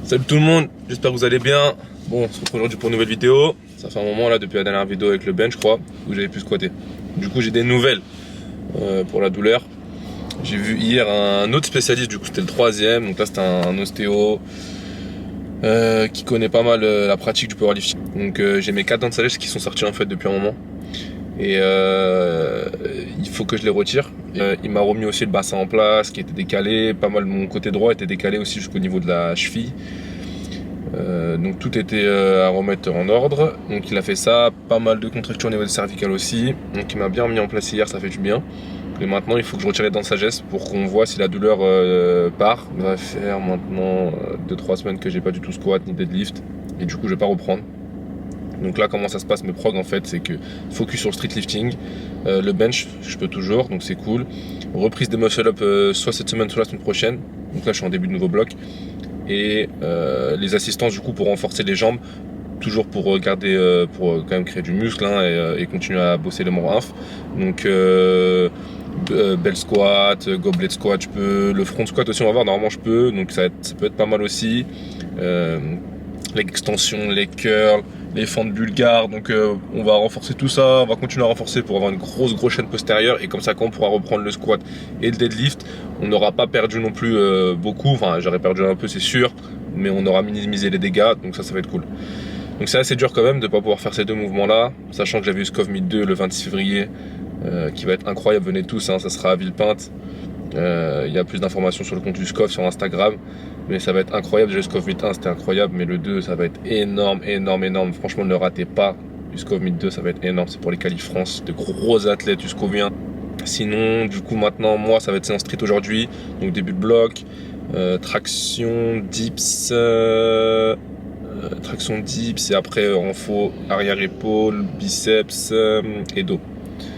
Salut tout le monde, j'espère que vous allez bien. Bon, on se retrouve aujourd'hui pour une nouvelle vidéo. Ça fait un moment là depuis la dernière vidéo avec le bench, je crois, où j'avais pu squatter. Du coup, j'ai des nouvelles pour la douleur. J'ai vu hier un autre spécialiste, du coup c'était le troisième. Donc là c'était un ostéo qui connaît pas mal la pratique du powerlifting. Donc j'ai mes 4 dents de sagesse qui sont sortis en fait depuis un moment. Et il faut que je les retire. Il m'a remis aussi le bassin en place qui était décalé, pas mal, mon côté droit était décalé aussi jusqu'au niveau de la cheville. Donc tout était à remettre en ordre. Donc il a fait ça, pas mal de contractures au niveau des cervicales aussi. Donc il m'a bien remis en place hier, ça fait du bien. Et maintenant il faut que je retire les dents de sagesse pour qu'on voit si la douleur part. Ça va faire maintenant 2-3 semaines que j'ai pas du tout squat ni deadlift. Et du coup je vais pas reprendre. Donc là comment ça se passe mes prog en fait, c'est que focus sur le street lifting, le bench je peux toujours, donc c'est cool. Reprise des muscle up soit cette semaine soit la semaine prochaine. Donc là je suis en début de nouveau bloc. Et les assistances du coup pour renforcer les jambes, toujours pour garder, pour quand même créer du muscle hein, et continuer à bosser les membres inf. Donc bell squat, goblet squat je peux, le front squat aussi on va voir, normalement je peux, donc ça peut être pas mal aussi. Les extensions, les curls, les fentes bulgares, donc on va renforcer tout ça, on va continuer à renforcer pour avoir une grosse chaîne postérieure et comme ça quand on pourra reprendre le squat et le deadlift, on n'aura pas perdu non plus beaucoup, enfin j'aurais perdu un peu c'est sûr, mais on aura minimisé les dégâts, donc ça va être cool. Donc c'est assez dur quand même de ne pas pouvoir faire ces deux mouvements là, sachant que j'avais eu SCOF Meet 2 le 26 février, qui va être incroyable, venez tous, hein, ça sera à Villepinte. Il y a plus d'informations sur le compte du SCOF sur Instagram. Mais ça va être incroyable, déjà le SCOF Meet 1 c'était incroyable, mais le 2 ça va être énorme. Franchement ne le ratez pas, le SCOF Meet 2 ça va être énorme, c'est pour les qualifs France, de gros athlètes jusqu'au vient. Sinon du coup maintenant moi ça va être séance street aujourd'hui, donc début de bloc, traction, dips, et après renfo, arrière épaule, biceps et dos.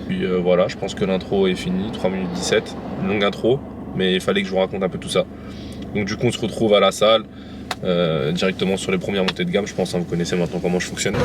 Puis voilà, je pense que l'intro est finie, 3 minutes 17, une longue intro, mais il fallait que je vous raconte un peu tout ça. Donc du coup on se retrouve à la salle, directement sur les premières montées de gamme, je pense, hein, vous connaissez maintenant comment je fonctionne.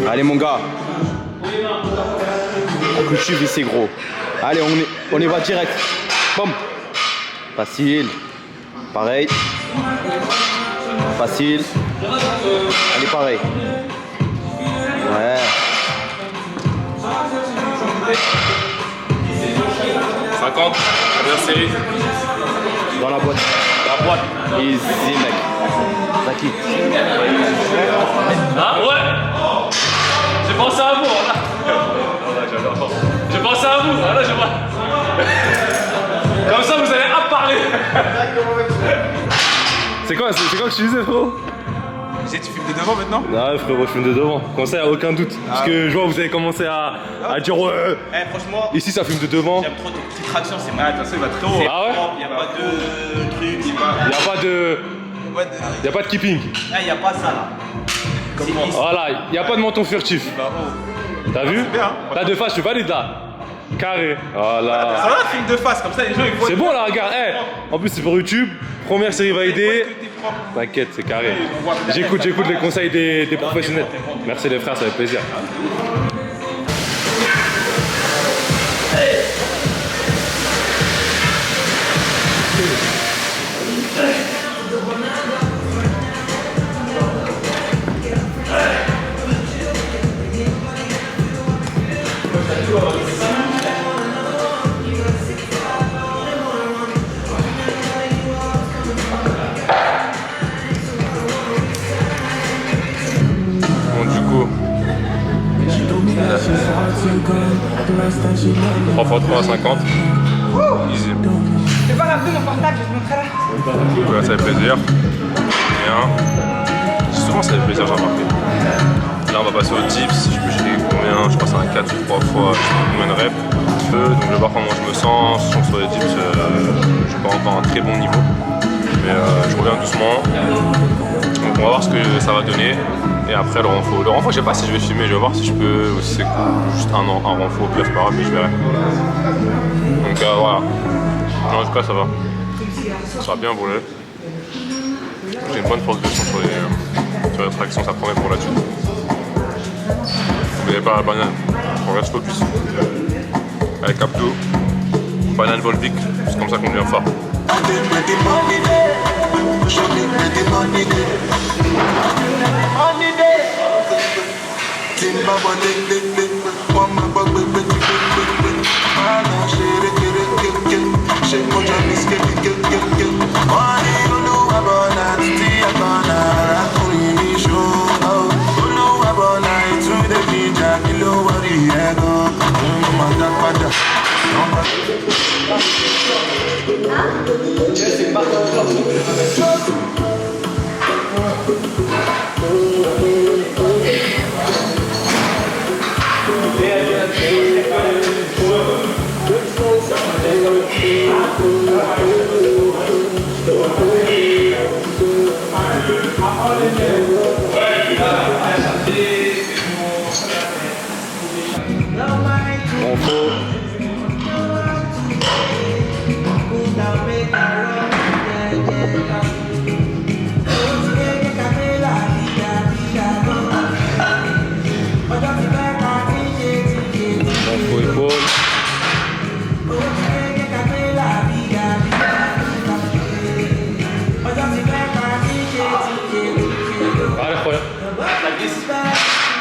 Allez mon gars, coup de cheville c'est gros. Allez on y va direct. Bam. Facile. Pareil. Facile. Allez pareil. Ouais. 50, bien serré. Dans la boîte. La boîte. Easy mec. Zaki. Ah ouais. J'ai pensé à vous là. J'ai pensé à vous, là je vois. Comme ça vous allez à parler. C'est quoi que tu disais frérot? Tu filmes de devant maintenant? Non frérot, je filme de devant, comme ça y'a aucun doute. Parce que je vois vous avez commencé à dire ouais. Franchement, Ici ça filme de devant. j'aime trop tes petites tractions, c'est mal. Attention, il va très haut. Ah ouais? Il n'y a pas de truc, Y'a pas de keeping. il n'y a pas ça là. Comment? Voilà, y'a pas de menton furtif. T'as vu? bien, hein. Là de face, tu valides là. Carré. Voilà. Ça va, film de face, comme ça les gens ils voient. C'est bon là, regarde. En plus c'est pour YouTube. Première série validée. T'inquiète, c'est carré. J'écoute les conseils des professionnels. Merci les frères, ça fait plaisir. Bon du coup 3 x 3 à 50. Easy. Je vais pas rappeler mon portable, je vais te montrer là. Ouais, ça fait plaisir. Bien. Souvent ça fait plaisir, j'ai remarqué. Là on va passer aux dips, je peux jeter combien bien, je passe à un 4 ou 3 fois, je sais pas combien de reps. Donc je vais voir comment je me sens, sachant que sur les dips, je suis pas encore à un très bon niveau. Mais je reviens doucement. Donc on va voir ce que ça va donner. Et après le renfort. Le renfort, je sais pas si je vais filmer, je vais voir si je peux, ou si c'est juste un renfort, puis c'est pas grave, mais je verrai. Donc voilà. En tout cas, ça va. Ça va bien brûler. J'ai une bonne progression sur les tractions, ça promet pour la suite. N'oubliez pas la banane, on reste focus. Avec Abdou, banane Volvic, c'est comme ça qu'on devient fort.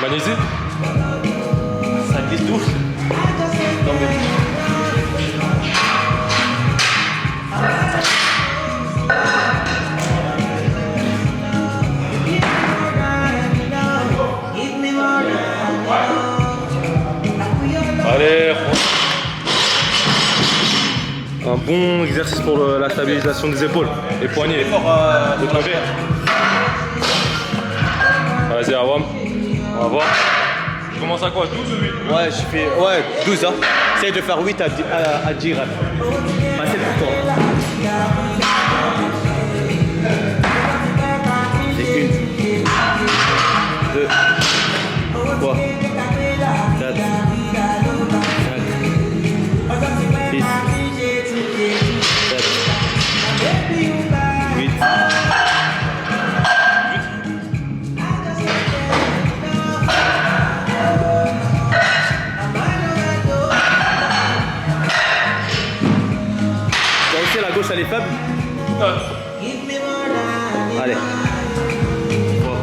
Magnésie? Ça glisse d'où? Allez, Un bon exercice pour la stabilisation des épaules et poignets. de côté. Vas-y, Awam. On va voir. Tu commences à quoi? 12 ou 8? Ouais, je fais 12 hein. Essaye de faire 8 à 10 reps. Facile pour toi. C'est 1, 2, 3, 4, 5, 6, 7, 8. La gauche elle est faible. Allez. 3,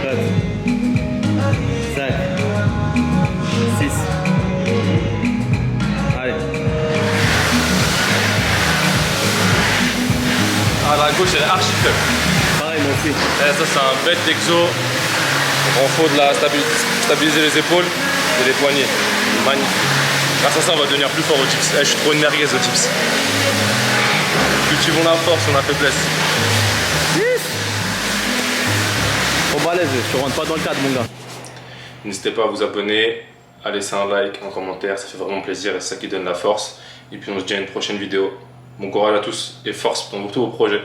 4, 5, 6. Allez. Ah, la gauche, elle est archi faible. Pareil, moi aussi. Eh, ça, c'est un bête d'exo. Il faut de la stabiliser les épaules et les poignets. Magnifique. Grâce à ça, on va devenir plus fort au dips. Je suis trop une merguez au dips. Cultivons la force, on a faiblesse. Trop balèze, je rentre pas dans le cadre, mon gars. N'hésitez pas à vous abonner, à laisser un like, un commentaire, ça fait vraiment plaisir et c'est ça qui donne la force. Et puis on se dit à une prochaine vidéo. Bon courage à tous et force dans tous vos projets.